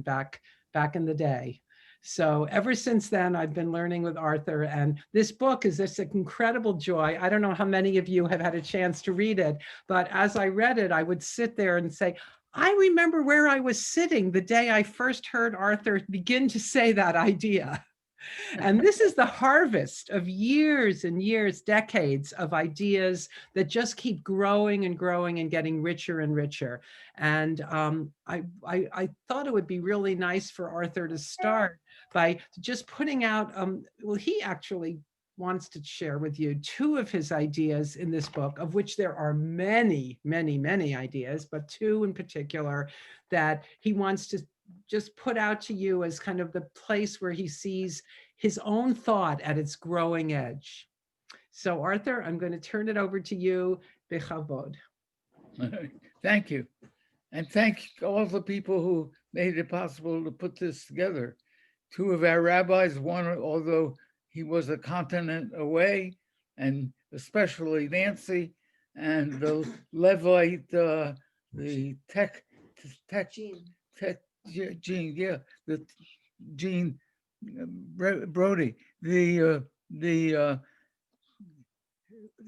back in the day. So ever since then, I've been learning with Arthur, and this book is just an incredible joy. I don't know how many of you have had a chance to read it, but as I read it, I would sit there and say, I remember where I was sitting the day I first heard Arthur begin to say that idea. And this is the harvest of years and years, decades of ideas that just keep growing and growing and getting richer and richer. And I thought it would be really nice for Arthur to start by just putting out, well, he actually wants to share with you two of his ideas in this book, of which there are many, many, many ideas, but two in particular that he wants to just put out to you as kind of the place where he sees his own thought at its growing edge. So Arthur, I'm going to turn it over to you. Bechavod. Thank you. And thank all the people who made it possible to put this together. Two of our rabbis, one, although he was a continent away, and especially Nancy, and the Levite, the Gene, yeah, the Gene Brody, there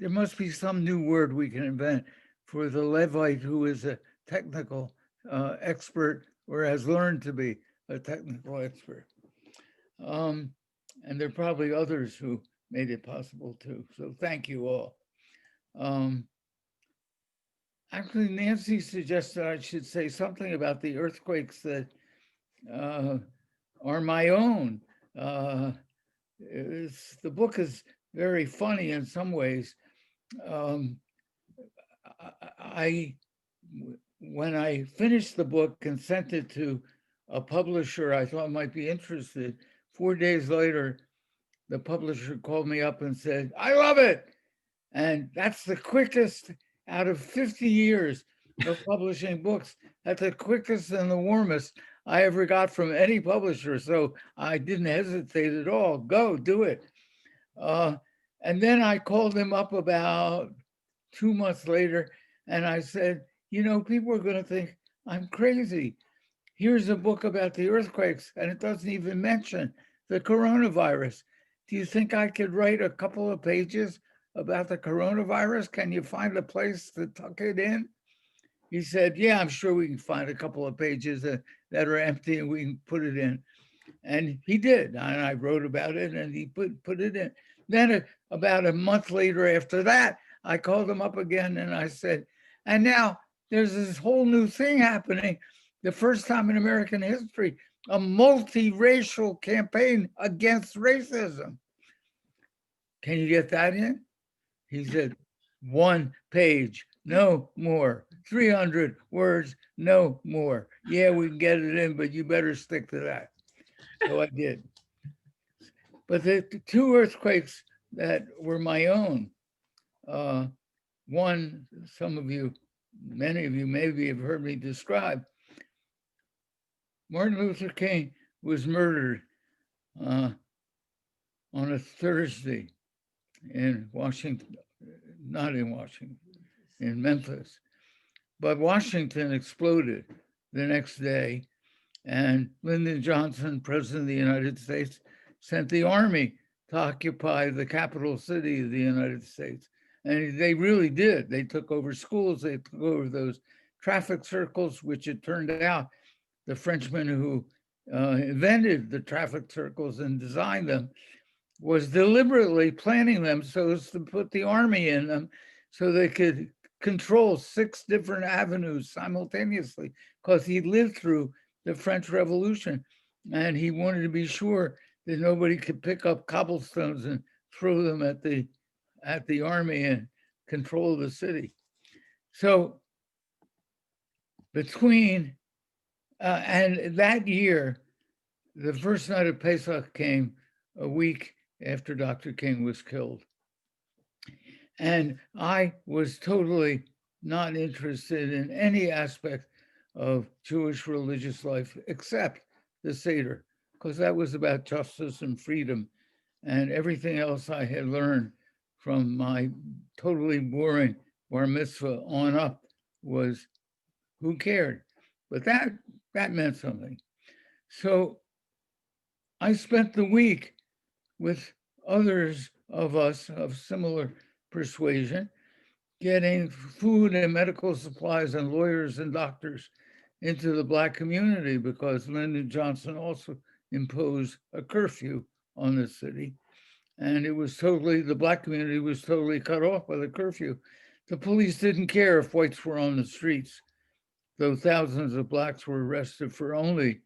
must be some new word we can invent for the Levite who is a technical expert or has learned to be a technical expert. And there are probably others who made it possible too. So thank you all. Actually, Nancy suggested I should say something about the earthquakes that are my own. The book is very funny in some ways. When I finished the book and sent it to a publisher I thought might be interested, 4 days later, the publisher called me up and said, I love it. And that's the quickest out of 50 years of publishing books. That's the quickest and the warmest I ever got from any publisher. So I didn't hesitate at all. Go, do it. And then I called him up about 2 months later and I said, you know, people are going to think I'm crazy. Here's a book about the earthquakes and it doesn't even mention the coronavirus. Do you think I could write a couple of pages about the coronavirus? Can you find a place to tuck it in? He said, yeah, I'm sure we can find a couple of pages that are empty and we can put it in. And he did. And I wrote about it and he put it in. Then about a month later after that, I called him up again and I said, and now there's this whole new thing happening. The first time in American history, a multiracial campaign against racism. Can you get that in? He said, 1 page, no more. 300 words, no more. Yeah, we can get it in, but you better stick to that. So I did. But the two earthquakes that were my own, one, some of you, many of you maybe have heard me describe. Martin Luther King was murdered on a Thursday in Washington, not in Washington, in Memphis. But Washington exploded the next day, and Lyndon Johnson, President of the United States, sent the army to occupy the capital city of the United States. And they really did. They took over schools, they took over those traffic circles, which it turned out the Frenchman who invented the traffic circles and designed them was deliberately planning them so as to put the army in them so they could control 6 different avenues simultaneously, because he lived through the French Revolution and he wanted to be sure that nobody could pick up cobblestones and throw them at the army and control the city. So between and that year, the first night of Pesach came a week after Dr. King was killed. And I was totally not interested in any aspect of Jewish religious life except the Seder, because that was about justice and freedom. And everything else I had learned from my totally boring bar mitzvah on up was who cared? But that meant something. So I spent the week with others of us of similar persuasion, getting food and medical supplies and lawyers and doctors into the Black community because Lyndon Johnson also imposed a curfew on the city. And it was totally, the Black community was totally cut off by the curfew. The police didn't care if whites were on the streets, though thousands of Blacks were arrested for only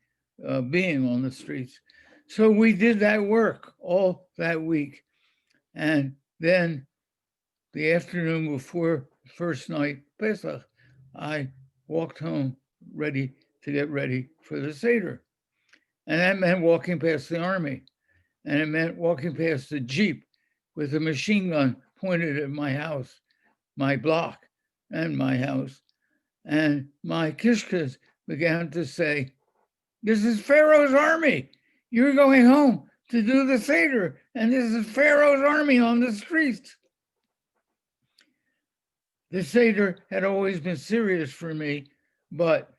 being on the streets. So we did that work all that week. And then the afternoon before first night, Pesach, I walked home ready to get ready for the Seder. And that meant walking past the army. And it meant walking past a Jeep with a machine gun pointed at my house, my block, and my house. And my kishkas began to say, "This is Pharaoh's army. You're going home to do the Seder, and this is Pharaoh's army on the streets." The Seder had always been serious for me, but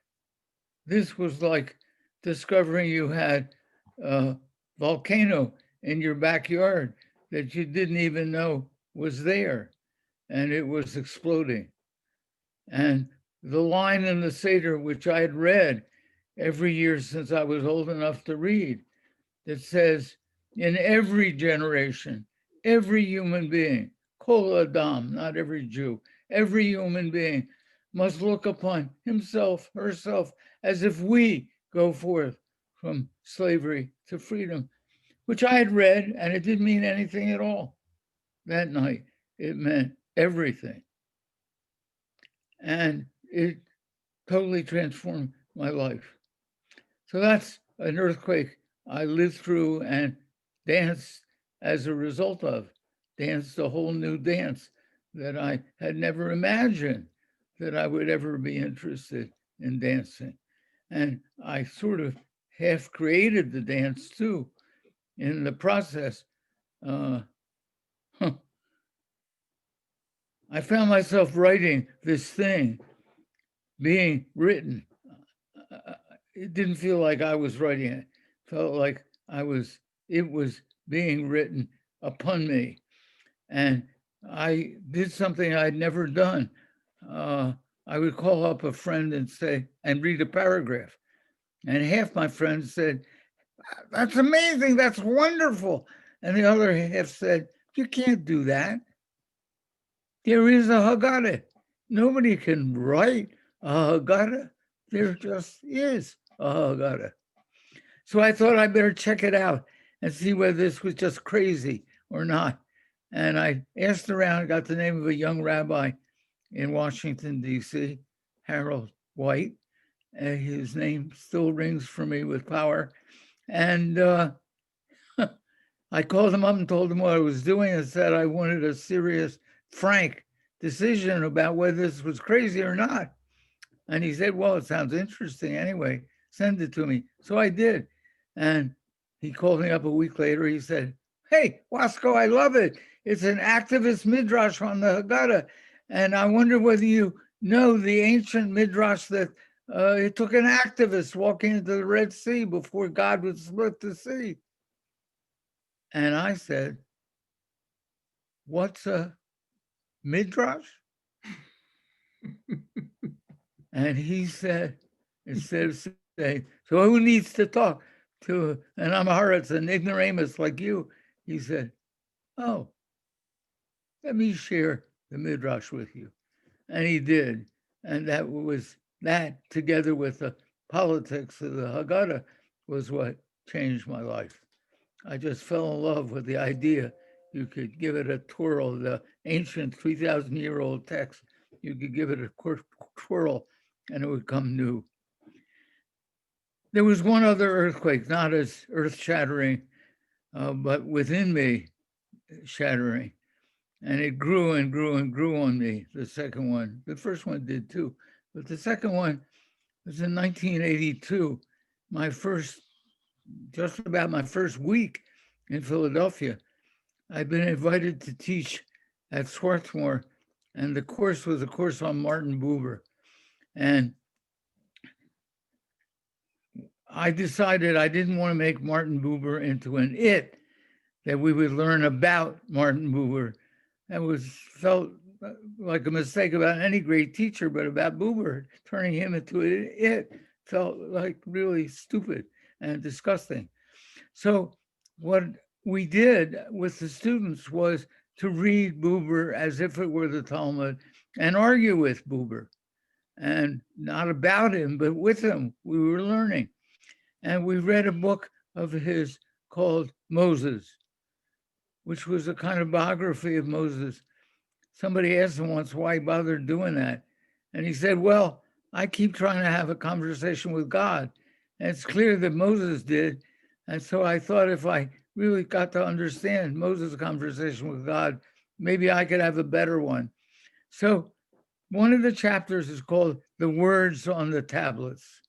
this was like discovering you had a volcano in your backyard that you didn't even know was there, and it was exploding. And the line in the Seder, which I had read every year since I was old enough to read, that says, in every generation, every human being, Kol Adam, not every Jew, every human being must look upon himself, herself, as if we go forth from slavery to freedom, which I had read, and it didn't mean anything at all that night. It meant everything. And it totally transformed my life. So that's an earthquake I lived through and danced as a result of, danced a whole new dance that I had never imagined that I would ever be interested in dancing. And I sort of half created the dance too in the process. I found myself writing this thing being written. It didn't feel like I was writing it. Felt like it was being written upon me. And I did something I'd never done. I would call up a friend and say, and read a paragraph. And half my friends said, "That's amazing, that's wonderful." And the other half said, "You can't do that. There is a Haggadah. Nobody can write a Haggadah. There just is a Haggadah." So I thought I better check it out and see whether this was just crazy or not. And I asked around, got the name of a young rabbi in Washington, D.C., Harold White. And his name still rings for me with power. And I called him up and told him what I was doing and said I wanted a serious, frank decision about whether this was crazy or not. And he said, "Well, it sounds interesting anyway. Send it to me." So I did. And he called me up a week later. He said, "Hey, Waskow, I love it. It's an activist midrash on the Haggadah. And I wonder whether you know the ancient midrash that it took an activist walking into the Red Sea before God would split the sea." And I said, "What's a midrash?" And he said, instead of saying, "So who needs to talk to an Amharitz, an ignoramus like you?" He said, "Oh, let me share the midrash with you." And he did. And that together with the politics of the Haggadah was what changed my life. I just fell in love with the idea you could give it a twirl, the ancient 3,000-year-old text, you could give it a twirl and it would come new. There was one other earthquake, not as earth-shattering, but within me shattering. And it grew and grew and grew on me, the second one. The first one did too. But the second one was in 1982, just about my first week in Philadelphia. I'd been invited to teach at Swarthmore, and the course was a course on Martin Buber. And I decided I didn't want to make Martin Buber into an it, that we would learn about Martin Buber. That felt like a mistake about any great teacher, but about Buber, turning him into an it felt like really stupid and disgusting. So what we did with the students was to read Buber as if it were the Talmud and argue with Buber, and not about him, but with him. We were learning. And we read a book of his called Moses, which was a kind of biography of Moses. Somebody asked him once why he bothered doing that. And he said, well, I keep trying to have a conversation with God. And it's clear that Moses did. And so I thought if I really got to understand Moses' conversation with God, maybe I could have a better one. So one of the chapters is called The Words on the Tablets.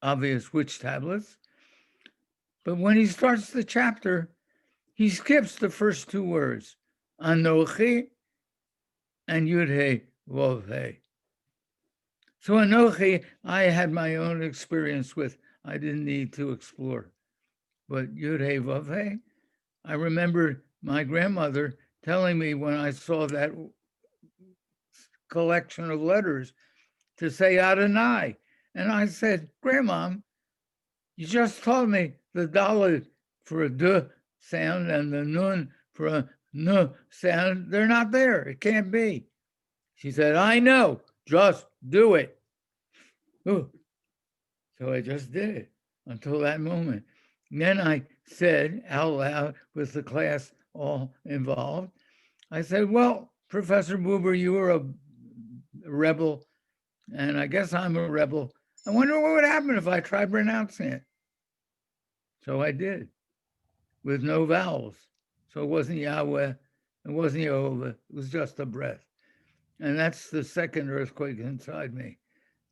Obvious which tablets. But when he starts the chapter, he skips the first two words, Anochi and Yud-He Vav-He. So Anochi, I had my own experience with. I didn't need to explore. But Yud-He Vav-He, I remember my grandmother telling me when I saw that collection of letters to say Adonai. And I said, Grandma, you just told me the Dalet for a D sound and the Nun for a N sound. They're not there. It can't be. She said, I know. Just do it. Ooh. So I just did it until that moment. And then I said out loud with the class all involved, I said, well, Professor Buber, you were a rebel, and I guess I'm a rebel. I wonder what would happen if I tried pronouncing it. So I did, with no vowels. So it wasn't Yahweh, it wasn't Jehovah, it was just a breath. And that's the second earthquake inside me,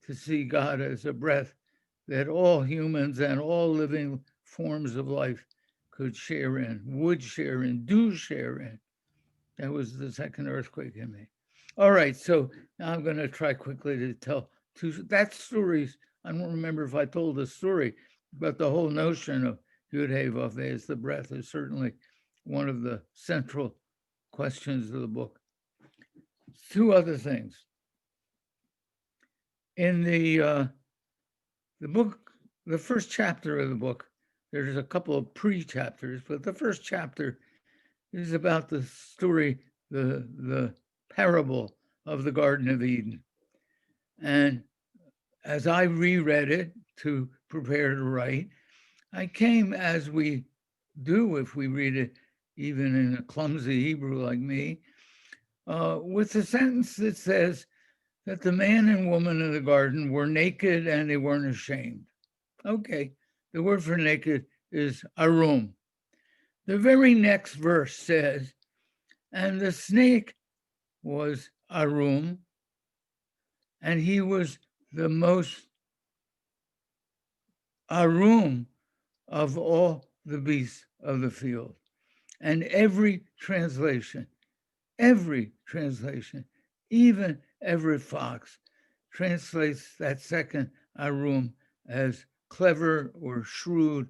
to see God as a breath that all humans and all living forms of life could share in, would share in, do share in. That was the second earthquake in me. All right, so now I'm going to try quickly to tell that stories. I don't remember if I told the story, but the whole notion of Yud-He Vav-He is the breath is certainly one of the central questions of the book. Two other things. In the book, the first chapter of the book, there's a couple of pre-chapters, but the first chapter is about the story, the parable of the Garden of Eden. And as I reread it to prepare to write, I came, as we do if we read it even in a clumsy Hebrew like me, with a sentence that says that the man and woman in the garden were naked and they weren't ashamed. Okay, the word for naked is arum. The very next verse says, and the snake was arum, and he was the most arum of all the beasts of the field. And every translation, even Everett Fox, translates that second arum as clever or shrewd.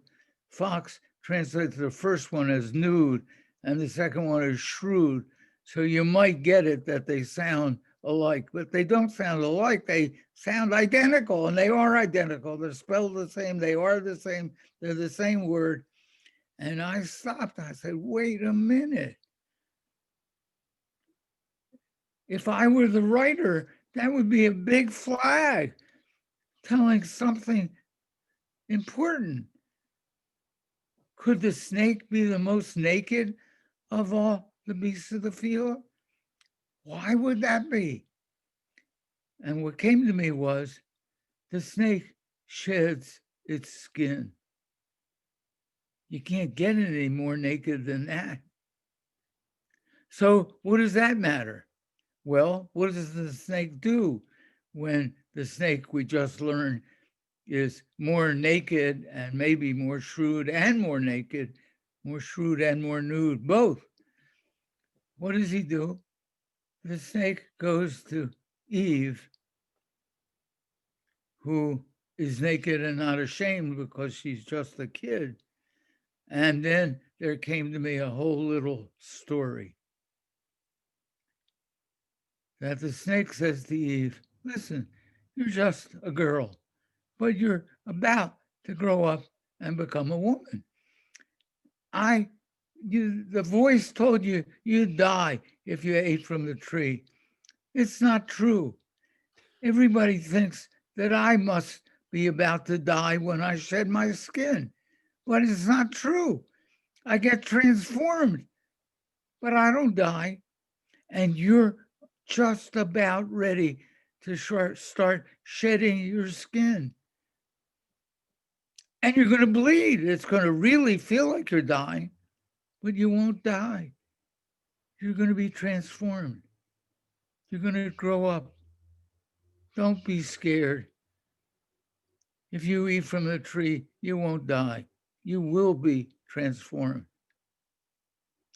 Fox translates the first one as nude and the second one as shrewd. So you might get it that they sound alike, but they don't sound alike. They sound identical, and they are identical. They're spelled the same. They are the same. They're the same word. And I stopped. I said, wait a minute. If I were the writer, that would be a big flag telling something important. Could the snake be the most naked of all the beasts of the field? Why would that be? And what came to me was the snake sheds its skin. You can't get any more naked than that. So what does that matter? Well, what does the snake do when the snake we just learned is more naked and maybe more shrewd and more naked, more shrewd and more nude, both? What does he do? The snake goes to Eve, who is naked and not ashamed because she's just a kid. And then there came to me a whole little story that the snake says to Eve, listen, you're just a girl, but you're about to grow up and become a woman. The voice told you you'd die if you ate from the tree. It's not true. Everybody thinks that I must be about to die when I shed my skin, but it's not true. I get transformed, but I don't die. And you're just about ready to start shedding your skin. And you're going to bleed. It's going to really feel like you're dying, but you won't die. You're going to be transformed. You're going to grow up. Don't be scared. If you eat from the tree, you won't die. You will be transformed.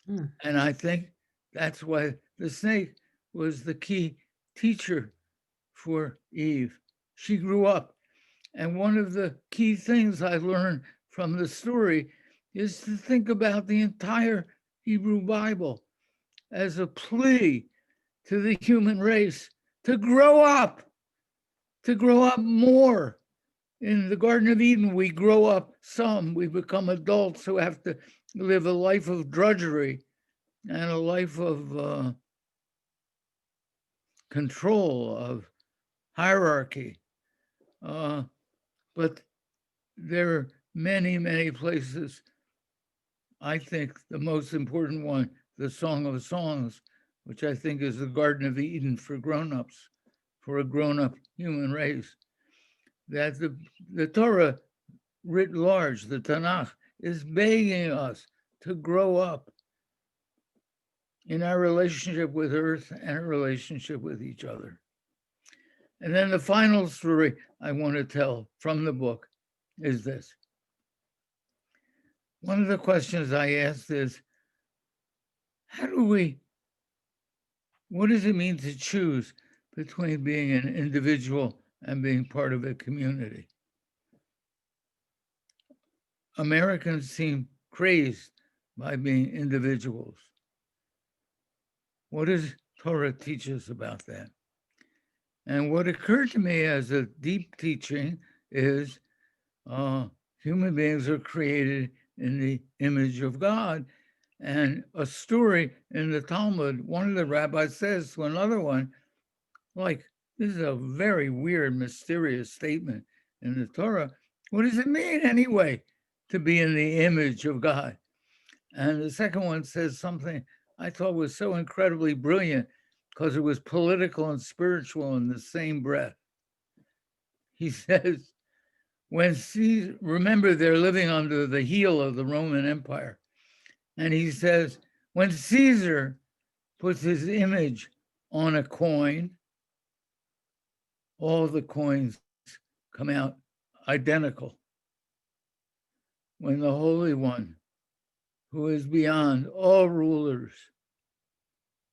And I think that's why the snake was the key teacher for Eve. She grew up. And one of the key things I learned from the story is to think about the entire Hebrew Bible as a plea to the human race to grow up more. In the Garden of Eden, we grow up some, we become adults who have to live a life of drudgery and a life of control, of hierarchy. But there are many, many places. I think the most important one, the Song of Songs, which I think is the Garden of Eden for grown-ups, for a grown-up human race, that the Torah writ large, the Tanakh, is begging us to grow up in our relationship with earth and our relationship with each other. And then the final story I want to tell from the book is this. One of the questions I asked is, what does it mean to choose between being an individual and being part of a community? Americans seem crazed by being individuals. What does Torah teach us about that? And what occurred to me as a deep teaching is human beings are created in the image of God. And a story in the Talmud, one of the rabbis says to another one, like, this is a very weird, mysterious statement in the Torah. What does it mean anyway to be in the image of God? And the second one says something I thought was so incredibly brilliant because it was political and spiritual in the same breath. He says, remember they're living under the heel of the Roman Empire. And he says, when Caesar puts his image on a coin, all the coins come out identical. When the Holy One, who is beyond all rulers,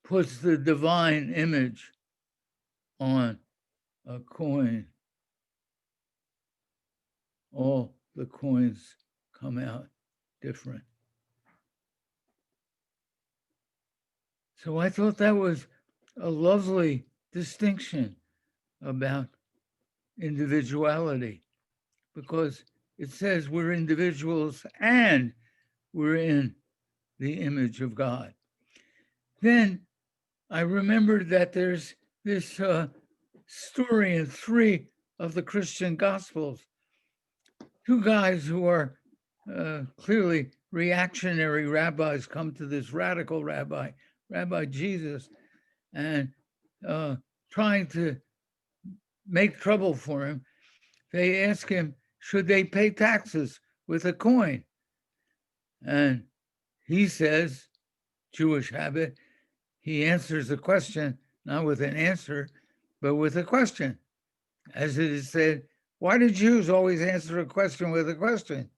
puts the divine image on a coin, all the coins come out different. So I thought that was a lovely distinction about individuality, because it says we're individuals and we're in the image of God. Then I remembered that there's this story in 3 of the Christian Gospels. 2 guys who are clearly reactionary rabbis come to this radical rabbi, Rabbi Jesus, and trying to make trouble for him. They ask him, should they pay taxes with a coin? And he says, Jewish habit, he answers the question, not with an answer, but with a question. As it is said, why do Jews always answer a question with a question?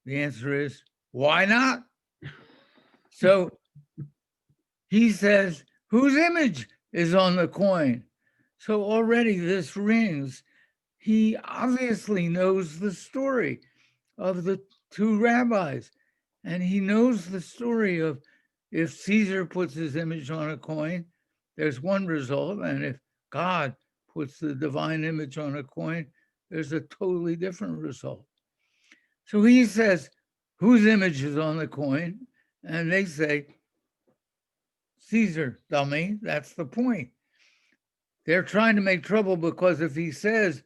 The answer is, why not? So he says, whose image is on the coin? So already this rings. he obviously knows the story of the two rabbis. And he knows the story of if Caesar puts his image on a coin, there's one result. And if God puts the divine image on a coin, there's a totally different result. So he says, whose image is on the coin? And they say, Caesar, dummy. That's the point. They're trying to make trouble because if he says,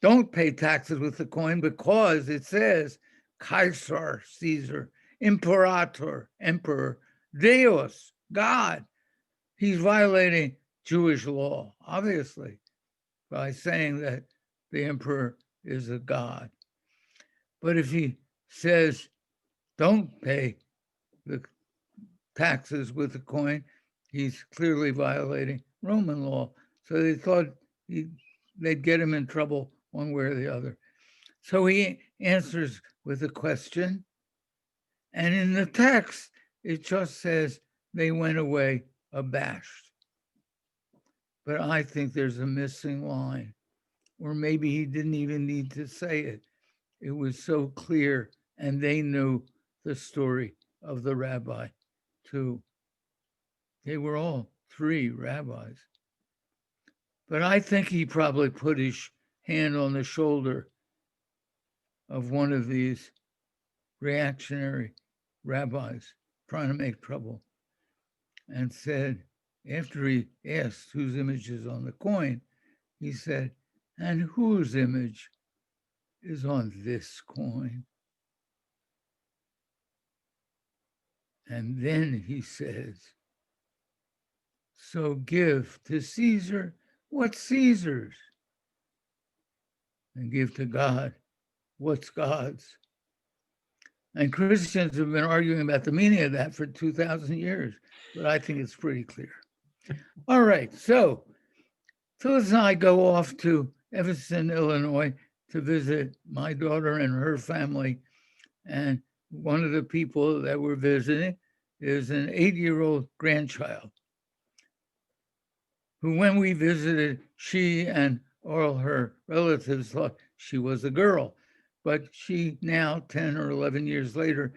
don't pay taxes with the coin because it says Kaiser, Caesar, Imperator, Emperor, Deus, God, he's violating Jewish law, obviously, by saying that the emperor is a god. But if he says, don't pay the taxes with the coin, he's clearly violating Roman law. So they thought they'd get him in trouble one way or the other. So he answers with a question. And in the text, it just says they went away abashed. But I think there's a missing line, or maybe he didn't even need to say it. It was so clear, and they knew the story of the rabbi too. They were all three rabbis. But I think he probably put his hand on the shoulder of one of these reactionary rabbis trying to make trouble and said, after he asked whose image is on the coin, he said, and whose image is on this coin? And then he says, so give to Caesar what's Caesar's, and give to God what's God's. And Christians have been arguing about the meaning of that for 2,000 years, but I think it's pretty clear. All right, so Phyllis and I go off to Evanston, Illinois to visit my daughter and her family. And one of the people that we're visiting is an 8-year-old grandchild who, when we visited, she and all her relatives thought she was a girl. But she now, 10 or 11 years later,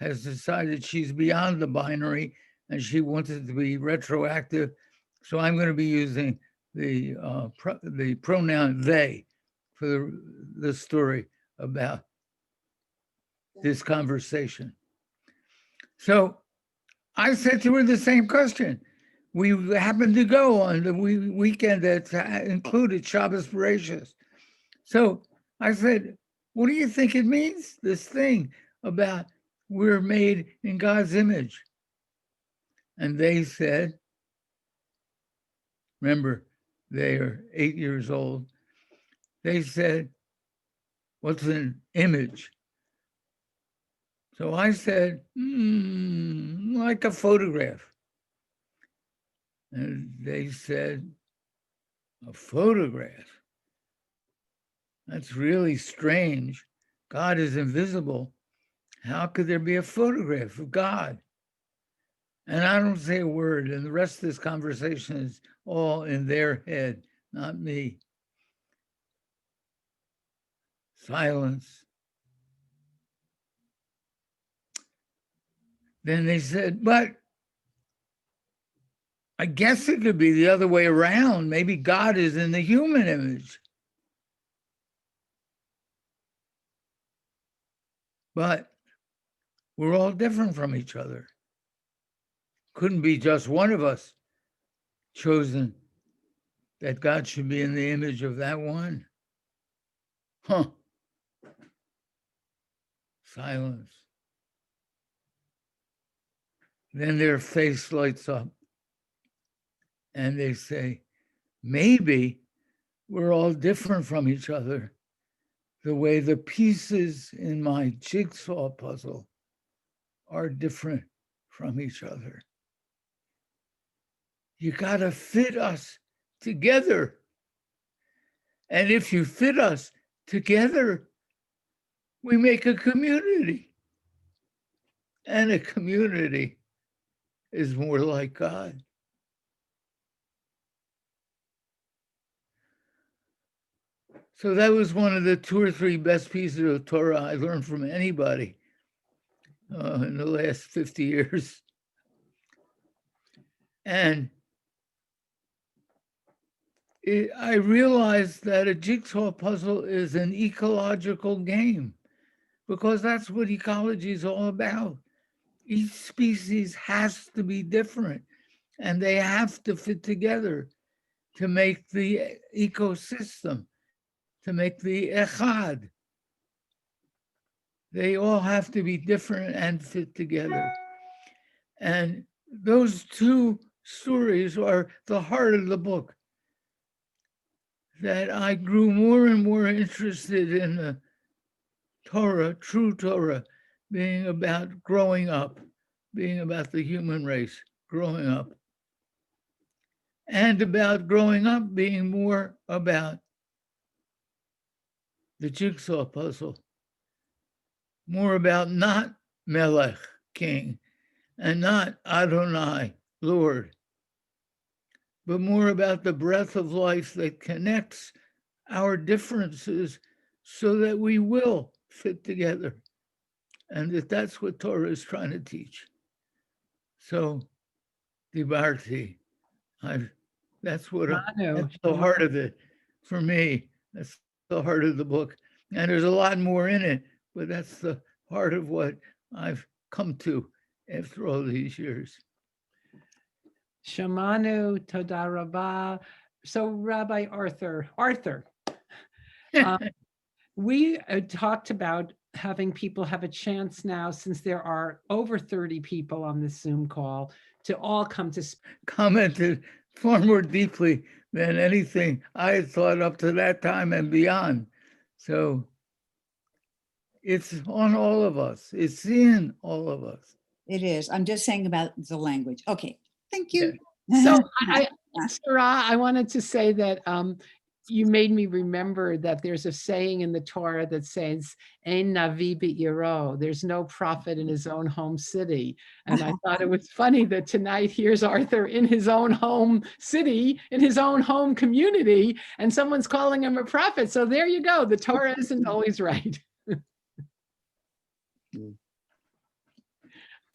has decided she's beyond the binary and she wants it to be retroactive. So I'm going to be using the pronoun they for the story about this conversation. So I said to her the same question. We happened to go on the weekend that included Shabbos Bereshis. So I said, what do you think it means, this thing about we're made in God's image? And they said, remember, they are 8 years old. They said, what's an image? So I said, like a photograph. And they said, a photograph? That's really strange. God is invisible. How could there be a photograph of God? And I don't say a word, and the rest of this conversation is all in their head, not me. Silence. Then they said, but I guess it could be the other way around. Maybe God is in the human image. But we're all different from each other. Couldn't be just one of us chosen that God should be in the image of that one. Huh. Silence. Then their face lights up and they say, maybe we're all different from each other, the way the pieces in my jigsaw puzzle are different from each other. You got to fit us together. And if you fit us together, we make a community. And a community is more like God. So that was one of the 2 or 3 best pieces of Torah I learned from anybody in the last 50 years. And I realized that a jigsaw puzzle is an ecological game, because that's what ecology is all about. Each species has to be different, and they have to fit together to make the ecosystem, to make the echad. They all have to be different and fit together. And those 2 stories are the heart of the book. That I grew more and more interested in the Torah, true Torah, being about growing up, being about the human race, growing up. And about growing up being more about the jigsaw puzzle, more about not Melech, king, and not Adonai, Lord, but more about the breath of life that connects our differences so that we will fit together. And that's what Torah is trying to teach. So, Dibarti, that's what that's the heart of it for me. That's the heart of the book. And there's a lot more in it, but that's the heart of what I've come to after all these years. Shamanu, Toda Rabah. So Rabbi Arthur, we talked about having people have a chance now, since there are over 30 people on this Zoom call, to all come to commented far more deeply than anything I had thought up to that time and beyond. So it's on all of us. It's in all of us. It is. I'm just saying about the language. Okay, thank you. Yeah. So Sarah, I wanted to say that you made me remember that there's a saying in the Torah that says, "Ein navi be'iro," there's no prophet in his own home city. And I thought it was funny that tonight here's Arthur in his own home city, in his own home community, and someone's calling him a prophet. So there you go. The Torah isn't always right.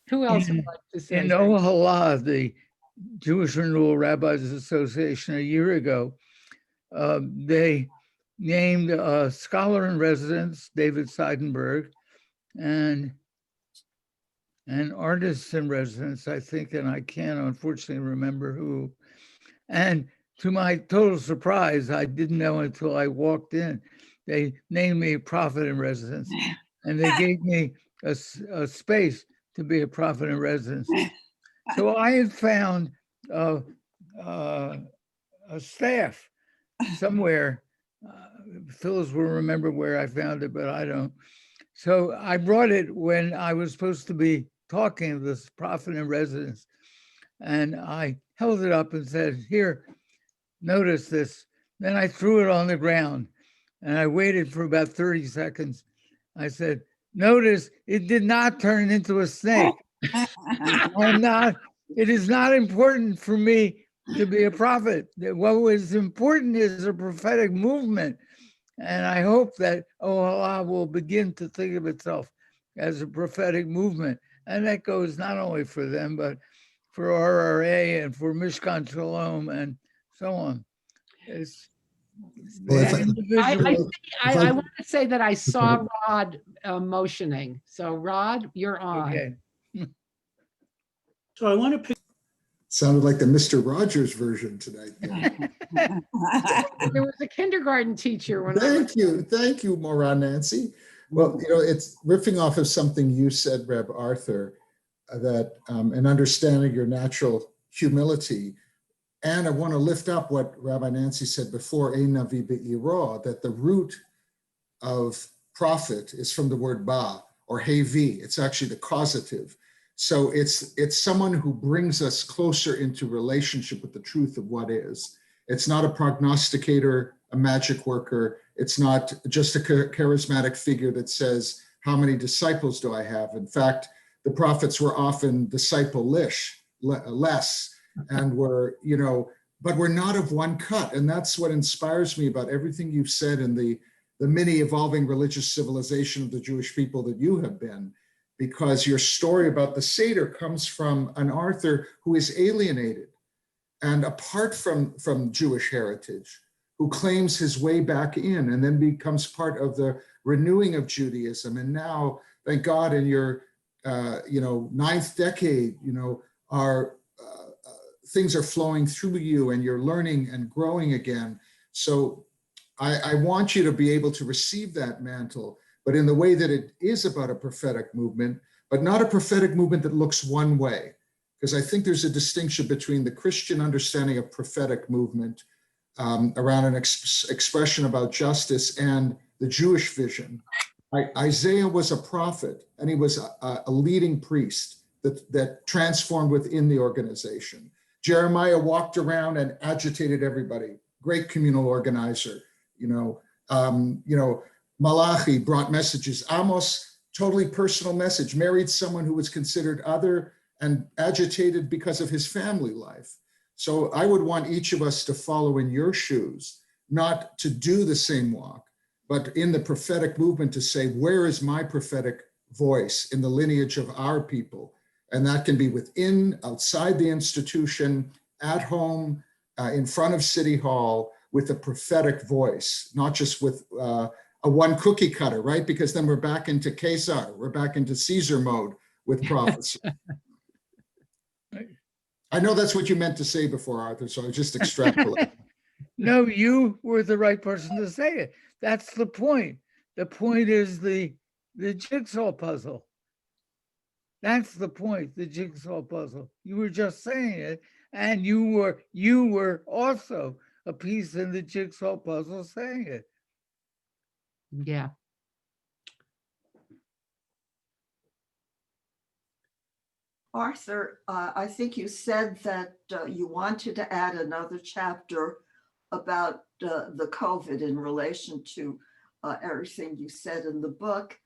Who else would like to say? In Ohala, the Jewish Renewal Rabbis Association, a year ago, they named a scholar in residence, David Seidenberg, and an artist in residence, I think, and I can't unfortunately remember who. And to my total surprise, I didn't know until I walked in, they named me a prophet in residence, and they gave me a space to be a prophet in residence. So I had found a staff somewhere. Phyllis will remember where I found it, but I don't. So I brought it when I was supposed to be talking to this prophet in residence. And I held it up and said, "Here, notice this." Then I threw it on the ground and I waited for about 30 seconds. I said, "Notice it did not turn into a snake." It is not important for me to be a prophet. What was important is a prophetic movement. And I hope that Allah will begin to think of itself as a prophetic movement. And that goes not only for them, but for RRA and for Mishkan Shalom and so on. I want to say that I saw Rod motioning. So Rod, you're on. Okay. So I want to pick. Sounded like the Mr. Rogers version tonight. There was a kindergarten teacher. When Thank you, Maura Nancy. Well, it's riffing off of something you said, Reb Arthur, that in understanding your natural humility, and I want to lift up what Rabbi Nancy said before, Ein Navi Be'iro, that the root of prophet is from the word ba, or hevi. It's actually the causative. So it's someone who brings us closer into relationship with the truth of what is. It's not a prognosticator, a magic worker. It's not just a charismatic figure that says, how many disciples do I have? In fact, the prophets were often disciple-ish, less, and were, but we're not of one cut. And that's what inspires me about everything you've said in the mini evolving religious civilization of the Jewish people that you have been, because your story about the Seder comes from an Arthur who is alienated and apart from Jewish heritage, who claims his way back in and then becomes part of the renewing of Judaism. And now, thank God, in your ninth decade, our things are flowing through you and you're learning and growing again. So I want you to be able to receive that mantle, but in the way that it is about a prophetic movement, but not a prophetic movement that looks one way. Because I think there's a distinction between the Christian understanding of prophetic movement around an expression about justice and the Jewish vision. Isaiah was a prophet, and he was a leading priest that transformed within the organization. Jeremiah walked around and agitated everybody, great communal organizer. Malachi brought messages. Amos, totally personal message, married someone who was considered other and agitated because of his family life. So I would want each of us to follow in your shoes, not to do the same walk, but in the prophetic movement to say, where is my prophetic voice in the lineage of our people? And that can be within, outside the institution, at home, in front of City Hall, with a prophetic voice, not just with a one cookie cutter, right? Because then we're back into Caesar, we're back into Caesar mode with prophecy. I know that's what you meant to say before, Arthur, so I just extrapolate. No, you were the right person to say it. That's the point. The point is the jigsaw puzzle. That's the point, the jigsaw puzzle. You were just saying it, and you were also a piece in the jigsaw puzzle saying it. Yeah. Arthur, I think you said that you wanted to add another chapter about the COVID in relation to everything you said in the book.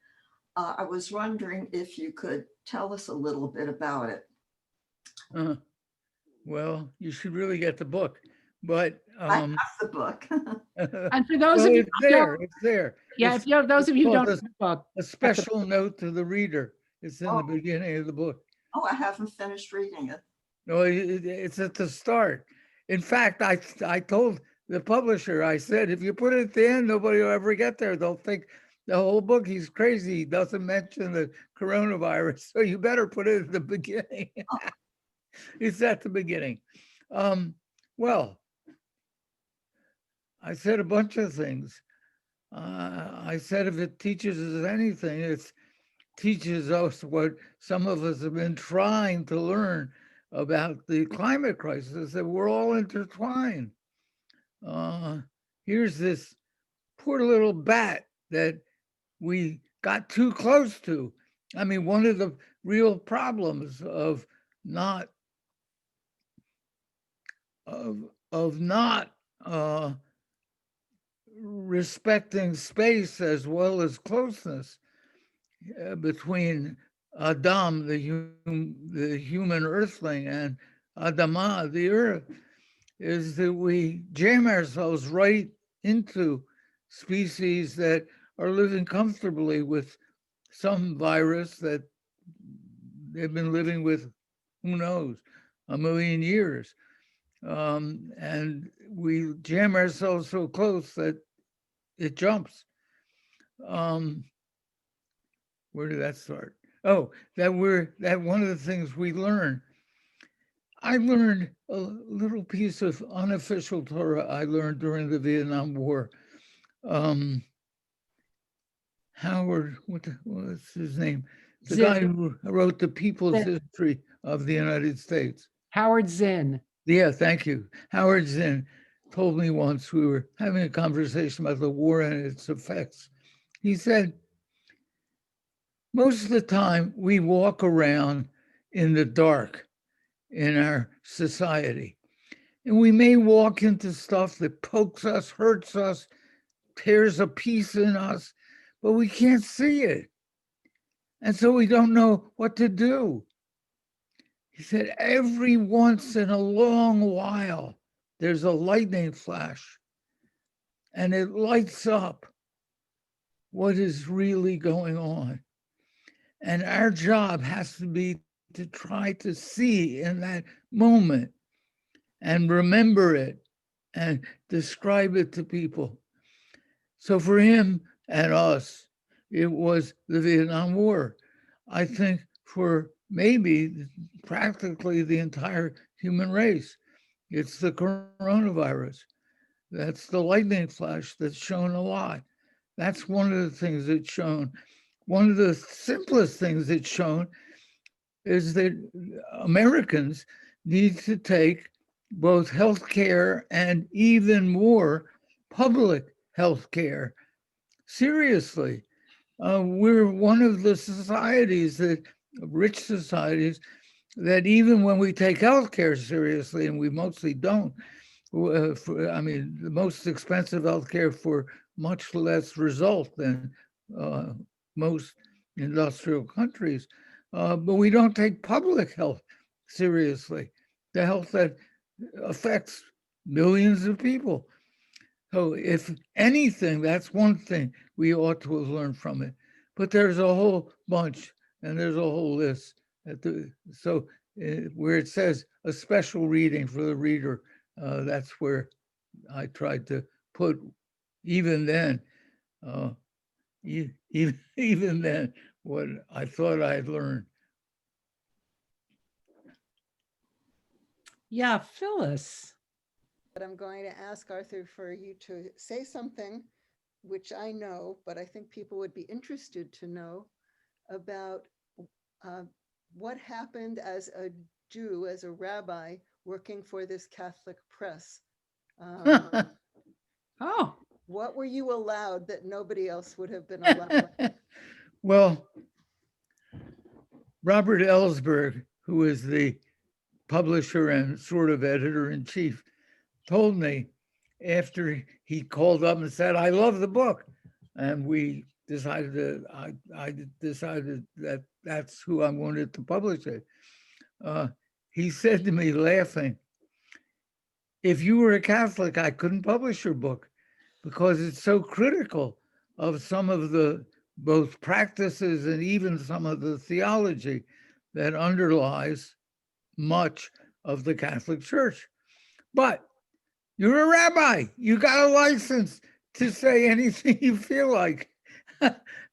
I was wondering if you could tell us a little bit about it. Well, you should really get the book, but I have the book. And for those of you it's who there. don't, It's there. yeah, It's those of you who called don't read the book, a special note to the reader. It's in the beginning of the book. Oh, I haven't finished reading it. No, it's at the start. In fact, I told the publisher, I said, if you put it at the end, nobody will ever get there. They'll think the whole book, he's crazy. He doesn't mention the coronavirus. So you better put it at the beginning. It's at the beginning. Well, I said a bunch of things. I said if it teaches us anything, it teaches us what some of us have been trying to learn about the climate crisis, that we're all intertwined. Here's this poor little bat that we got too close to. I mean, one of the real problems of not respecting space as well as closeness between Adam, the human earthling, and Adamah, the earth, is that we jam ourselves right into species that are living comfortably with some virus that they've been living with, who knows, 1 million years. And we jam ourselves so close that it jumps. Where did that start? Oh, that one of the things we learn. I learned a little piece of unofficial Torah I learned during the Vietnam War. Howard, what's his name? The guy who wrote the People's History of the United States. Howard Zinn. Yeah, thank you. Howard Zinn told me once, we were having a conversation about the war and its effects. He said, most of the time we walk around in the dark in our society, and we may walk into stuff that pokes us, hurts us, tears a piece in us, but we can't see it. And so we don't know what to do. He said, every once in a long while, there's a lightning flash and it lights up what is really going on. And our job has to be to try to see in that moment and remember it and describe it to people. So for him and us, it was the Vietnam War. I think for maybe practically the entire human race, it's the coronavirus. That's the lightning flash that's shown a lot. That's one of the things it's shown. One of the simplest things it's shown is that Americans need to take both health care and even more public health care seriously. We're one of the societies that, rich societies, that even when we take healthcare seriously, and we mostly don't, I mean, the most expensive healthcare for much less result than most industrial countries, but we don't take public health seriously, the health that affects millions of people. So if anything, that's one thing we ought to have learned from it. But there's a whole bunch, and there's a whole list. Where it says a special reading for the reader, that's where I tried to put, even then, even then, what I thought I had learned. Yeah, Phyllis. But I'm going to ask Arthur for you to say something, which I know, but I think people would be interested to know about what happened as a Jew, as a rabbi working for this Catholic press. Oh, What were you allowed that nobody else would have been allowed? Well, Robert Ellsberg, who is the publisher and sort of editor-in-chief, told me after he called up and said, I love the book. And we decided I decided that that's who I wanted to publish it. He said to me laughing, if you were a Catholic, I couldn't publish your book because it's so critical of some of the both practices and even some of the theology that underlies much of the Catholic Church. But you're a rabbi. You got a license to say anything you feel like.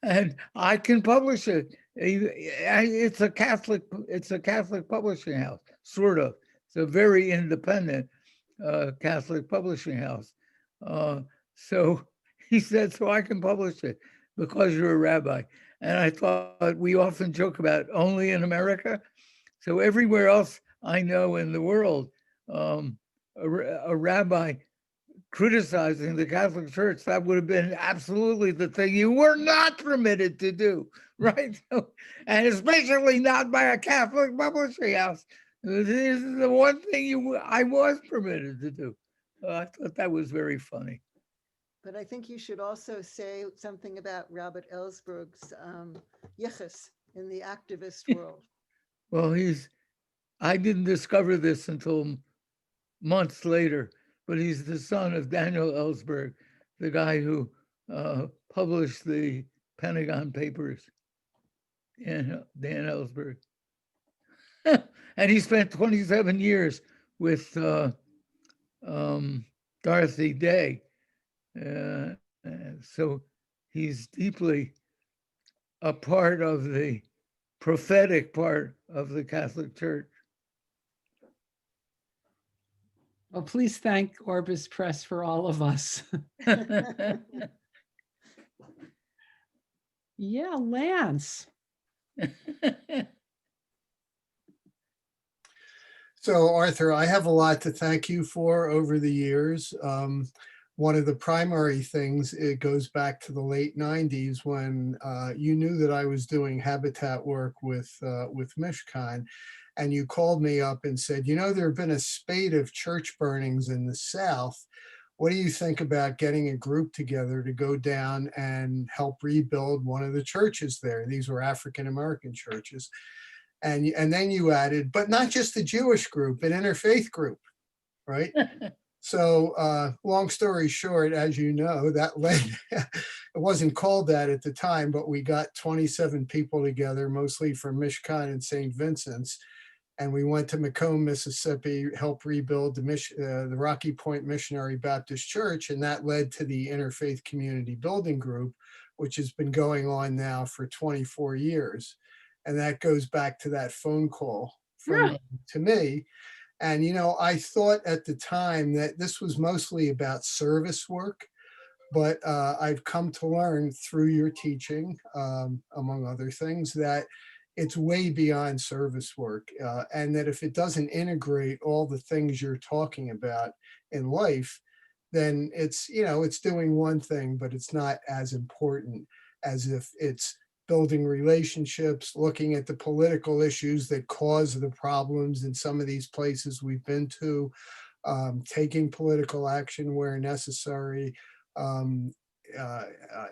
And I can publish it. It's a Catholic publishing house, sort of. It's a very independent Catholic publishing house. So he said, so I can publish it because you're a rabbi. And I thought, we often joke about only in America. So everywhere else I know in the world, a rabbi criticizing the Catholic Church, that would have been absolutely the thing you were not permitted to do, right? And especially not by a Catholic publishing house. This is the one thing I was permitted to do. I thought that was very funny. But I think you should also say something about Robert Ellsberg's yichus in the activist world. Well, I didn't discover this until months later, but he's the son of Daniel Ellsberg, the guy who published the Pentagon Papers, Dan Ellsberg. And he spent 27 years with Dorothy Day. So he's deeply a part of the prophetic part of the Catholic Church. well, please thank Orbis Press for all of us. Yeah, Lance. So Arthur, I have a lot to thank you for over the years. One of the primary things, it goes back to the late 90s when you knew that I was doing habitat work with Mishkan, and you called me up and said, you know, there have been a spate of church burnings in the South. What do you think about getting a group together to go down and help rebuild one of the churches there? These were African-American churches. And then you added, but not just a Jewish group, an interfaith group, right? So long story short, as you know, that led, it wasn't called that at the time, but we got 27 people together, mostly from Mishkan and St. Vincent's. And we went to Macomb, Mississippi, helped rebuild the Rocky Point Missionary Baptist Church. And that led to the Interfaith Community Building Group, which has been going on now for 24 years. And that goes back to that phone call from Yeah. to me. And, you know, I thought at the time that this was mostly about service work, but I've come to learn through your teaching, among other things, that it's way beyond service work. And that if it doesn't integrate all the things you're talking about in life, then it's, you know, it's doing one thing, but it's not as important as if it's building relationships, looking at the political issues that cause the problems in some of these places we've been to, taking political action where necessary,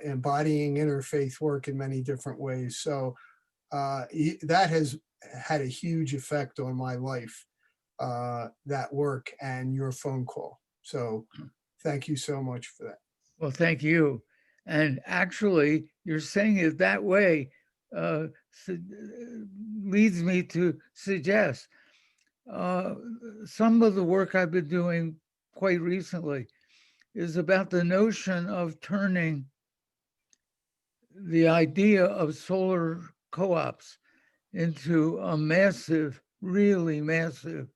embodying interfaith work in many different ways. So that has had a huge effect on my life, that work and your phone call. So thank you so much for that. Well, thank you. And actually, you're saying it that way uh, leads me to suggest some of the work I've been doing quite recently is about the notion of turning the idea of solar co-ops into a massive, really massive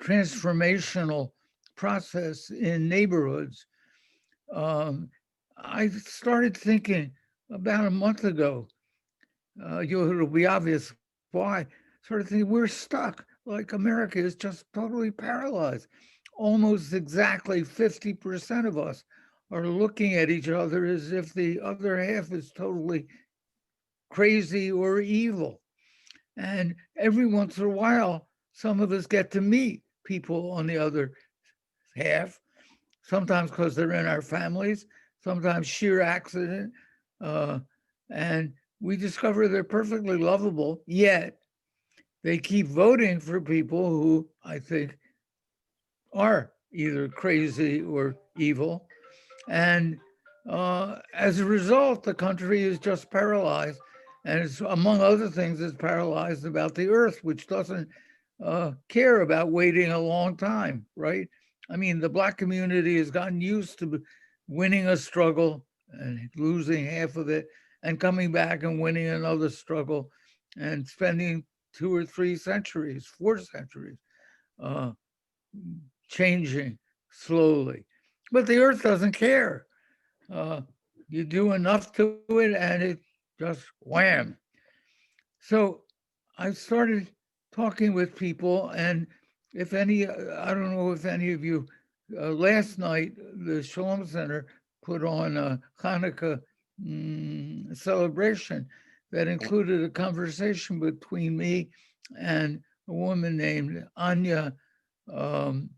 transformational process in neighborhoods. I started thinking about a month ago, it'll be obvious why, started thinking we're stuck, like America is just totally paralyzed. Almost exactly 50% of us are looking at each other as if the other half is totally crazy or evil. And every once in a while, some of us get to meet people on the other half, sometimes because they're in our families, sometimes sheer accident. And we discover they're perfectly lovable, yet they keep voting for people who I think are either crazy or evil. And as a result, the country is just paralyzed. And it's, among other things, it's paralyzed about the earth, which doesn't care about waiting a long time, right? I mean, the Black community has gotten used to winning a struggle and losing half of it and coming back and winning another struggle and spending 2 or 3 centuries, 4 centuries, uh, changing slowly. But the earth doesn't care. Uh, you do enough to it and it just wham. So I started talking with people, and if any, I don't know if any of you, last night, the Shalom Center put on a Hanukkah celebration that included a conversation between me and a woman named Anya um,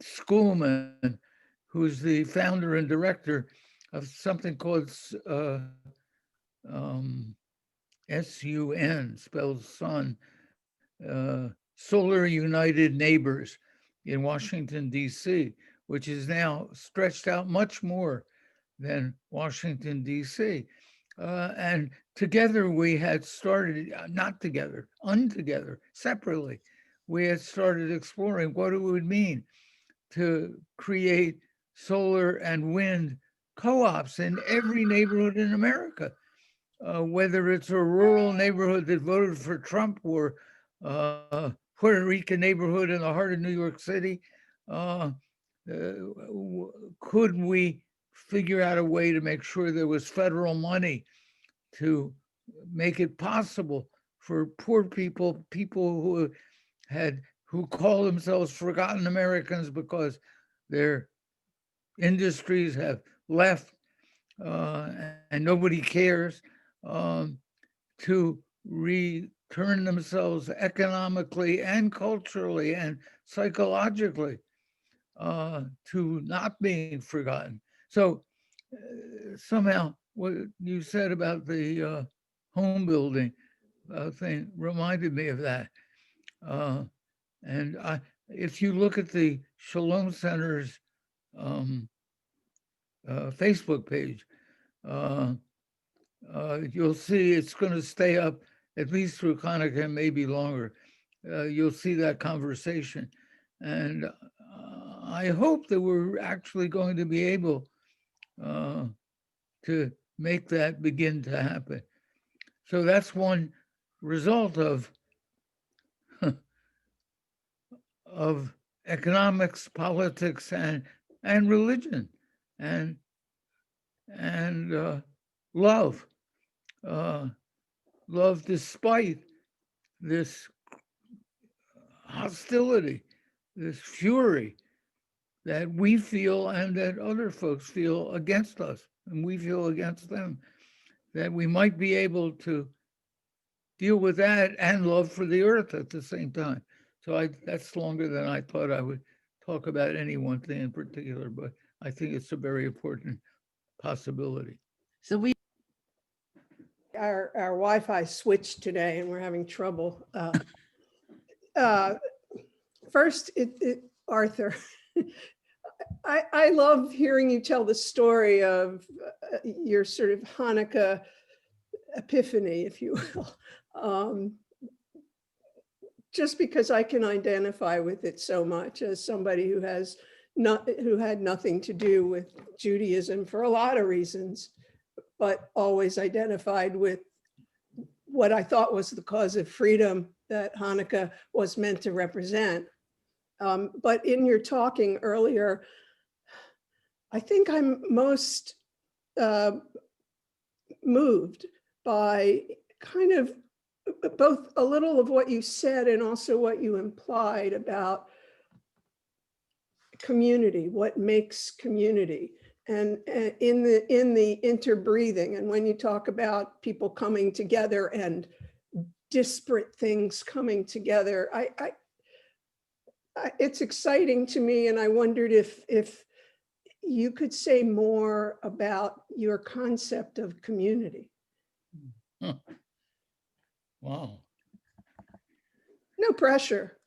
Schoolman, who's the founder and director of something called um, SUN, spells Sun, Solar United Neighbors in Washington, D.C., which is now stretched out much more than Washington, D.C. And together we had started, not together, untogether, separately, we had started exploring what it would mean to create solar and wind co-ops in every neighborhood in America, whether it's a rural neighborhood that voted for Trump or Puerto Rican neighborhood in the heart of New York City. Could we figure out a way to make sure there was federal money to make it possible for poor people, people who call themselves forgotten Americans because their industries have left and nobody cares, to return themselves economically and culturally and psychologically to not being forgotten. So somehow what you said about the home building thing reminded me of that. And if you look at the Shalom Center's Facebook page, you'll see it's going to stay up at least through Hanukkah, maybe longer. You'll see that conversation. And I hope that we're actually going to be able to make that begin to happen. So that's one result of economics, politics, and religion, and love. Love despite this hostility, this fury that we feel and that other folks feel against us, and we feel against them, that we might be able to deal with that and love for the earth at the same time. So that's longer than I thought I would talk about any one thing in particular, but I think it's a very important possibility. So we Our Wi-Fi switched today and we're having trouble. First, Arthur, I love hearing you tell the story of your sort of Hanukkah epiphany, if you will. Just because I can identify with it so much as somebody who had nothing to do with Judaism for a lot of reasons, but always identified with what I thought was the cause of freedom that Hanukkah was meant to represent. But in your talking earlier, I think I'm most moved by kind of both a little of what you said and also what you implied about community, what makes community. And in the interbreathing, and when you talk about people coming together and disparate things coming together, it's exciting to me, and I wondered if you could say more about your concept of community. Huh. Wow. No pressure.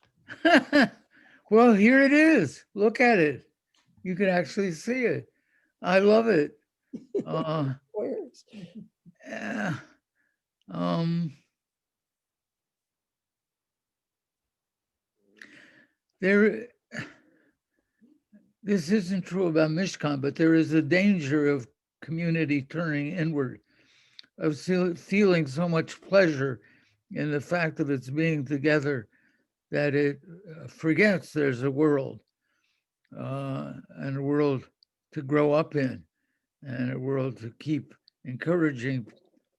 Well, here it is. Look at it. You can actually see it. I love it. Where's- Yeah. This isn't true about Mishkan, but there is a danger of community turning inward, of feeling so much pleasure in the fact of its being together that it forgets there's a world, and a world to grow up in, and a world to keep encouraging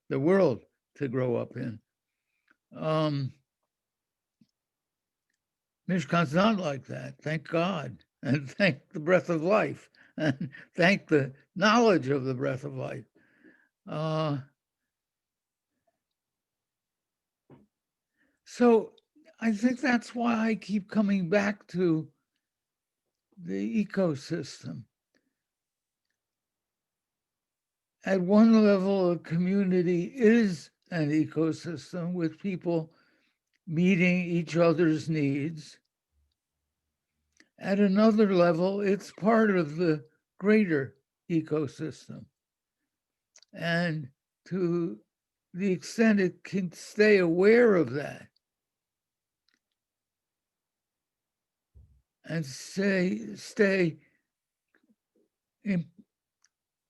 the world to grow up in. Mishkan's not like that, thank God, and thank the breath of life, and thank the knowledge of the breath of life. So I think that's why I keep coming back to the ecosystem. At one level, a community is an ecosystem with people meeting each other's needs. At another level, it's part of the greater ecosystem. And to the extent it can stay aware of that and stay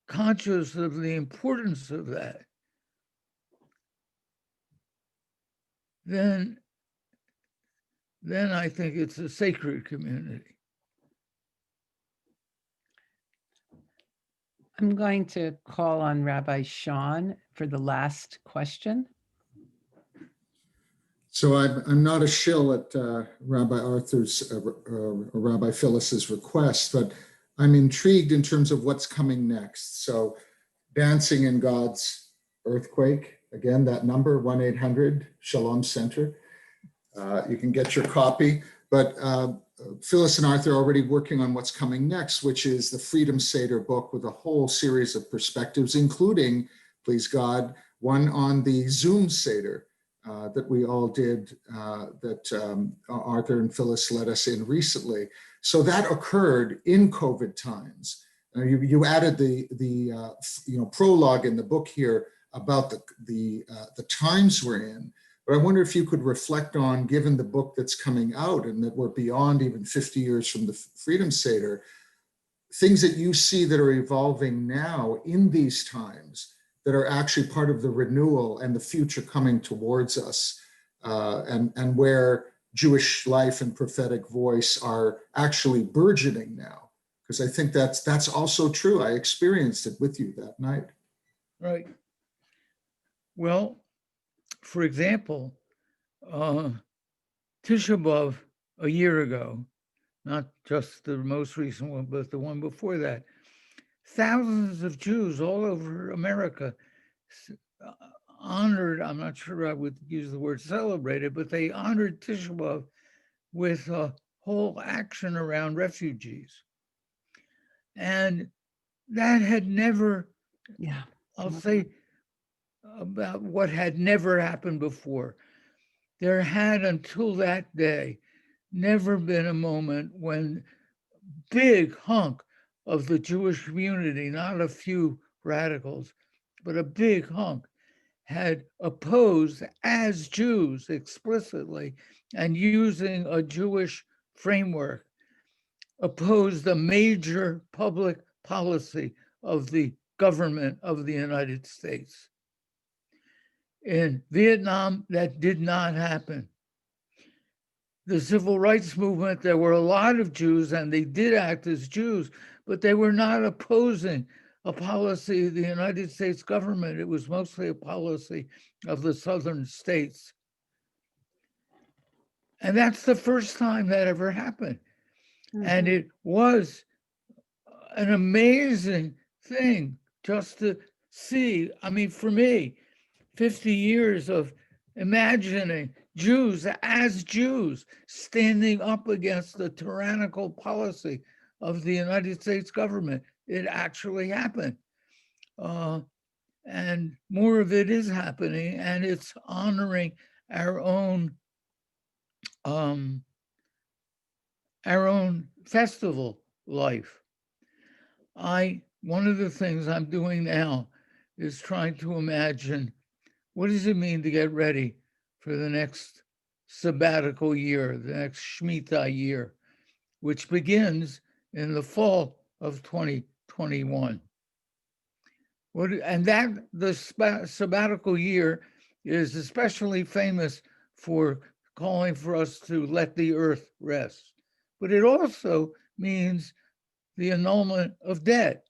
conscious of the importance of that, then I think it's a sacred community. I'm going to call on Rabbi Sean for the last question. So I'm not a shill at Rabbi Arthur's, Rabbi Phyllis's request, but I'm intrigued in terms of what's coming next. So Dancing in God's Earthquake, again, that number, 1-800-SHALOM Center. You can get your copy, but Phyllis and Arthur are already working on what's coming next, which is the Freedom Seder book with a whole series of perspectives, including, please God, one on the Zoom Seder that we all did, that Arthur and Phyllis let us in recently. So that occurred in COVID times. You added the prologue in the book here about the times we're in. But I wonder if you could reflect on, given the book that's coming out and that we're beyond even 50 years from the Freedom Seder, things that you see that are evolving now in these times that are actually part of the renewal and the future coming towards us, and where Jewish life and prophetic voice are actually burgeoning now. Because I think that's also true. I experienced it with you that night. Right. Well, for example, Tisha B'Av a year ago, not just the most recent one, but the one before that, thousands of Jews all over America honored, I'm not sure I would use the word celebrated, but they honored Tisha B'Av with a whole action around refugees. And that had never, Yeah. I'll say about what had never happened before. There had, until that day, never been a moment when big hunk of the Jewish community, not a few radicals, but a big hunk, had opposed as Jews explicitly and using a Jewish framework, opposed a major public policy of the government of the United States. In Vietnam, that did not happen. The civil rights movement, there were a lot of Jews and they did act as Jews, but they were not opposing a policy of the United States government. It was mostly a policy of the southern states. And that's the first time that ever happened. And it was an amazing thing just to see. I mean, for me, 50 years of imagining Jews as Jews standing up against the tyrannical policy of the United States government. It actually happened. And more of it is happening, and it's honoring our own festival life. One of the things I'm doing now is trying to imagine, what does it mean to get ready for the next sabbatical year, the next Shemitah year, which begins in the fall of 2021. And that the sabbatical year is especially famous for calling for us to let the earth rest. But it also means the annulment of debt.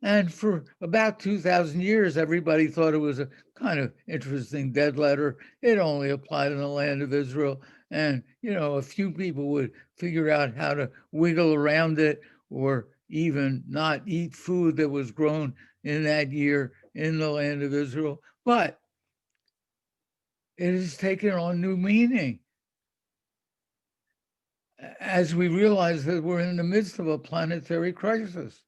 And for about 2,000 years, everybody thought it was a kind of interesting dead letter. It only applied in the land of Israel. And, a few people would figure out how to wiggle around it or even not eat food that was grown in that year in the land of Israel. But it has taken on new meaning as we realize that we're in the midst of a planetary crisis.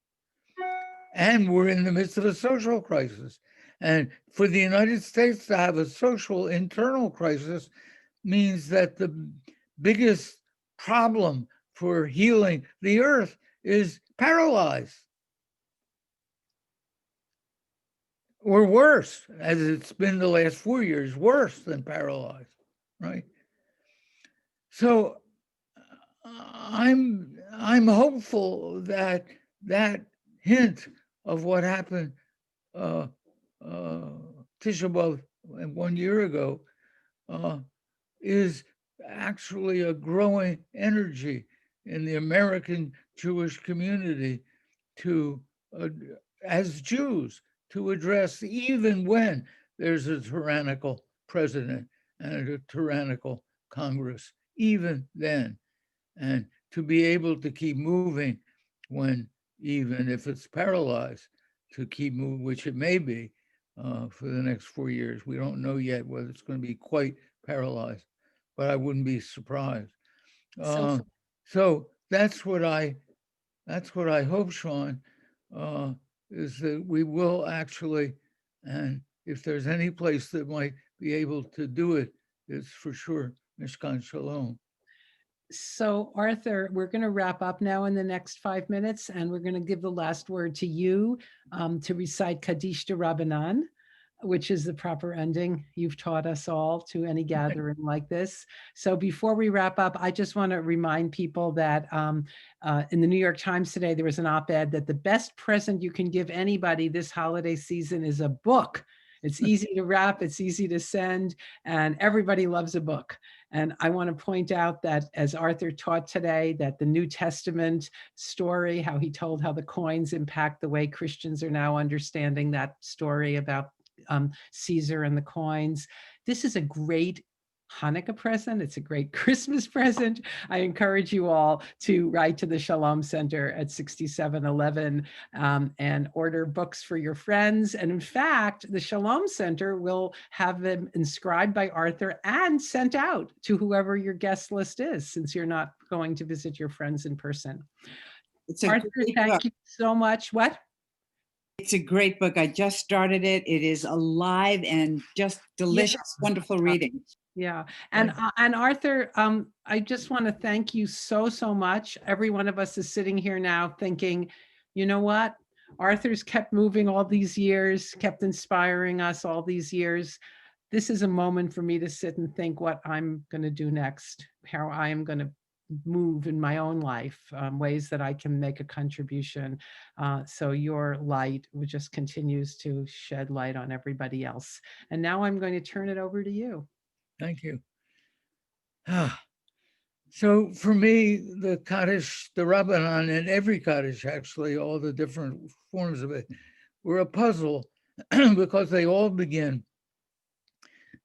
And we're in the midst of a social crisis. And for the United States to have a social internal crisis means that the biggest problem for healing the earth is paralyzed. Or worse, as it's been the last 4 years, worse than paralyzed, right? So I'm hopeful that that hint of what happened Tisha B'Av 1 year ago is actually a growing energy in the American Jewish community to, as Jews, to address even when there's a tyrannical president and a tyrannical Congress, even then, and to be able to keep moving when, even if it's paralyzed, to keep moving, which it may be for the next 4 years. We don't know yet whether it's going to be quite paralyzed, but I wouldn't be surprised. So that's what I hope, Sean, is that we will actually, and if there's any place that might be able to do it is for sure Mishkan Shalom. So Arthur, we're going to wrap up now in the next 5 minutes, and we're going to give the last word to you to recite Kaddish de Rabbanan, which is the proper ending you've taught us all to any gathering like this. So before we wrap up, I just want to remind people that in the New York Times today, there was an op-ed that the best present you can give anybody this holiday season is a book. It's easy to wrap, it's easy to send, and everybody loves a book. And I want to point out that as Arthur taught today, that the New Testament story, how he told how the coins impact the way Christians are now understanding that story about Caesar and the coins. This is a great Hanukkah present. It's a great Christmas present. I encourage you all to write to the Shalom Center at 6711 and order books for your friends. And in fact, the Shalom Center will have them inscribed by Arthur and sent out to whoever your guest list is, since you're not going to visit your friends in person. It's a Arthur, great thank book. you so much. What? It's a great book. I just started it. It is alive and just delicious, wonderful reading. Yeah. And Arthur, I just want to thank you so much. Every one of us is sitting here now thinking, you know what? Arthur's kept moving all these years, kept inspiring us all these years. This is a moment for me to sit and think what I'm going to do next, how I am going to move in my own life, ways that I can make a contribution. So your light just continues to shed light on everybody else. And now I'm going to turn it over to you. Thank you. So for me, the Kaddish, the Rabbanan, and every Kaddish, actually, all the different forms of it, were a puzzle because they all begin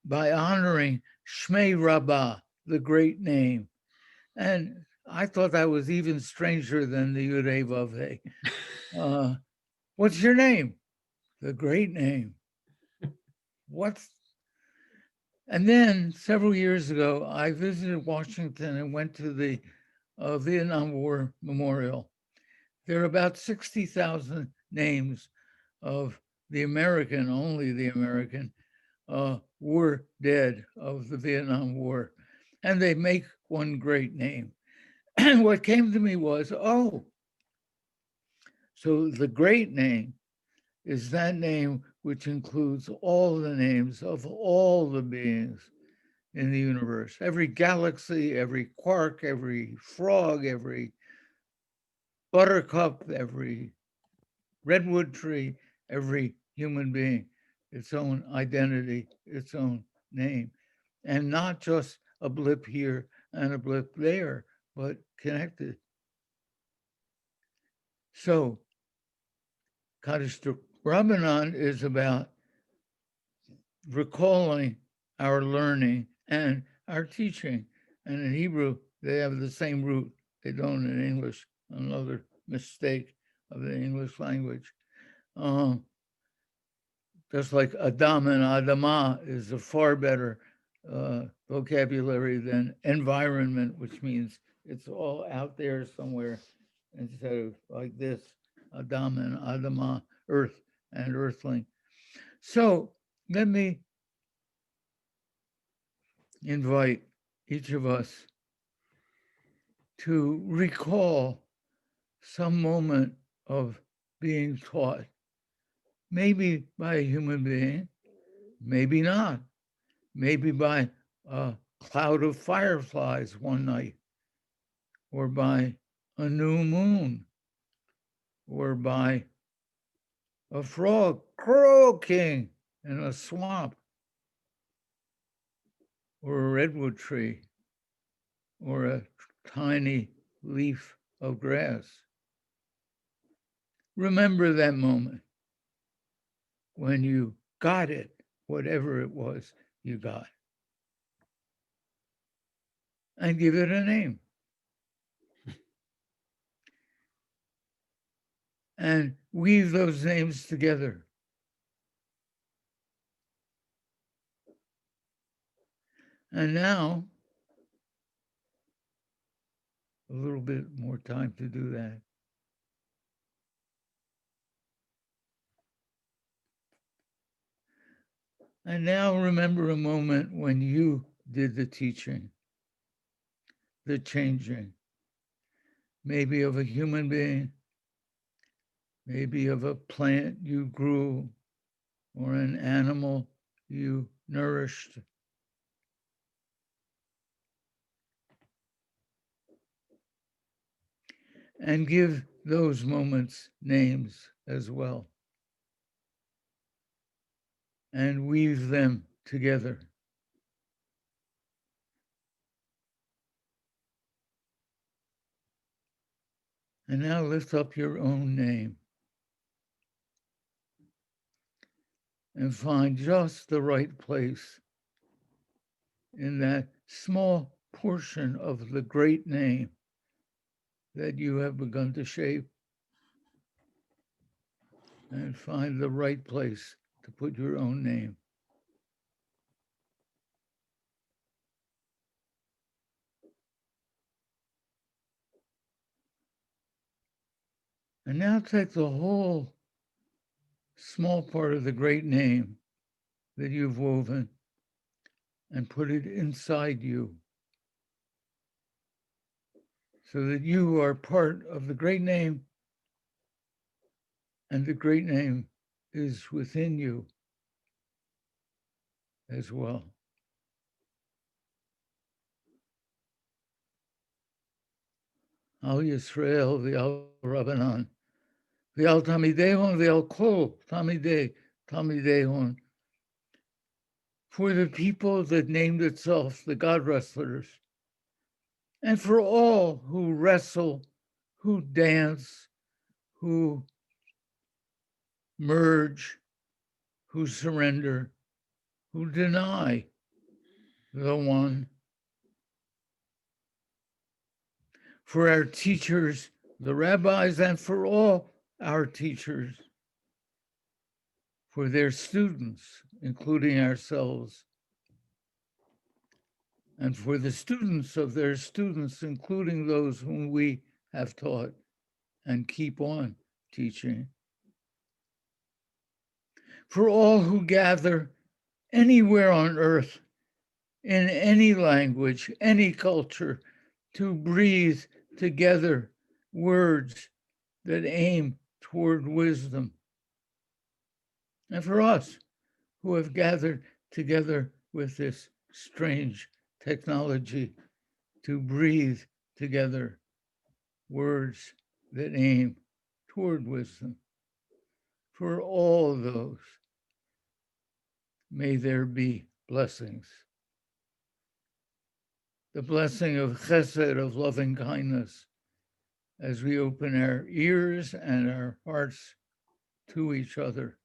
by honoring Shmei Rabbah, the great name. And I thought that was even stranger than the Yudei Vavei. What's your name? The great name. What's And then several years ago, I visited Washington and went to the Vietnam War Memorial. There are about 60,000 names of the American, only the American, war dead of the Vietnam War. And they make one great name. And what came to me was, oh, so the great name is that name which includes all the names of all the beings in the universe, every galaxy, every quark, every frog, every buttercup, every redwood tree, every human being, its own identity, its own name, and not just a blip here and a blip there, but connected. So Kaddish Rabbanan is about recalling our learning and our teaching. And in Hebrew, they have the same root. They don't in English, another mistake of the English language. Just like Adam and Adamah is a far better vocabulary than environment, which means it's all out there somewhere instead of like this, Adam and Adamah, earth and earthling. So let me invite each of us to recall some moment of being taught, maybe by a human being, maybe not, maybe by a cloud of fireflies one night, or by a new moon, or by a frog croaking in a swamp, or a redwood tree, or a tiny leaf of grass. Remember that moment when you got it, whatever it was you got, and give it a name. And weave those names together. And now, a little bit more time to do that. And now remember a moment when you did the teaching, the changing, maybe of a human being, maybe of a plant you grew, or an animal you nourished. And give those moments names as well. And weave them together. And now lift up your own name and find just the right place in that small portion of the great name that you have begun to shape, and find the right place to put your own name. And now take the whole small part of the great name that you've woven and put it inside you, so that you are part of the great name, and the great name is within you as well. Al Yisrael v'al Rabbanan, v'al Tamidehon v'al Kol Tamidehon. For the people that named itself the God Wrestlers, and for all who wrestle, who dance, who merge, who surrender, who deny the one. For our teachers, the rabbis, and for all our teachers, for their students, including ourselves, and for the students of their students, including those whom we have taught and keep on teaching. For all who gather anywhere on earth, in any language, any culture, to breathe together words that aim toward wisdom. And for us who have gathered together with this strange technology to breathe together words that aim toward wisdom. For all those, may there be blessings. The blessing of chesed, of loving kindness, as we open our ears and our hearts to each other.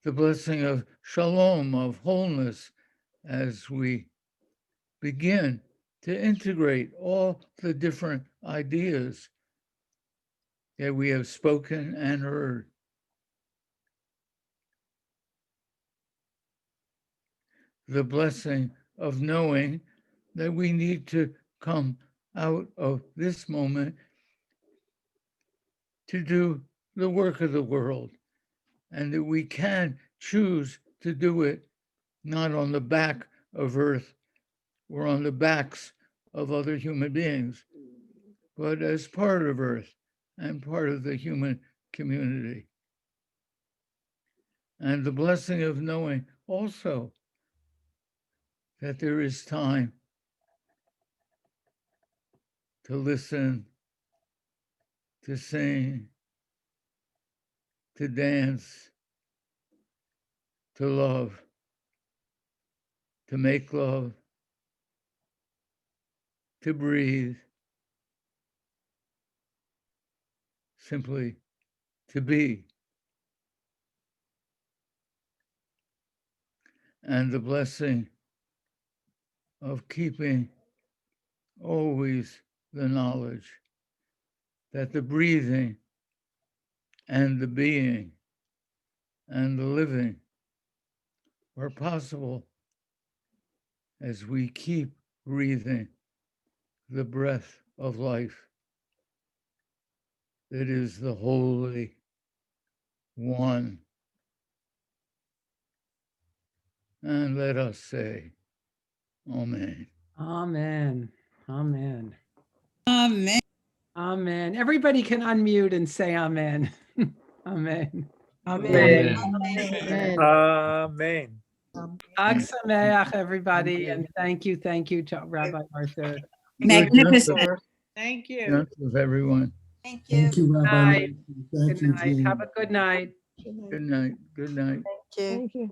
The blessing of shalom, of wholeness, as we begin to integrate all the different ideas that we have spoken and heard. The blessing of knowing that we need to come out of this moment to do the work of the world, and that we can choose to do it not on the back of earth or on the backs of other human beings, but as part of earth and part of the human community. And the blessing of knowing also that there is time to listen, to sing, to dance, to love, to make love, to breathe, simply to be. And the blessing of keeping always the knowledge that the breathing and the being and the living are possible as we keep breathing the breath of life that is the Holy One And let us say, Amen. Amen. Amen. Amen. Amen. Everybody can unmute and say amen. Amen. Amen. Amen. Chag Sameach, everybody, and thank you to Rabbi Arthur. Magnificent. Thank you. Enough of everyone. Thank Thank you, Rabbi. Night. Thank Good you, night. Jean. Have a good night. Good night. Good night. Thank you.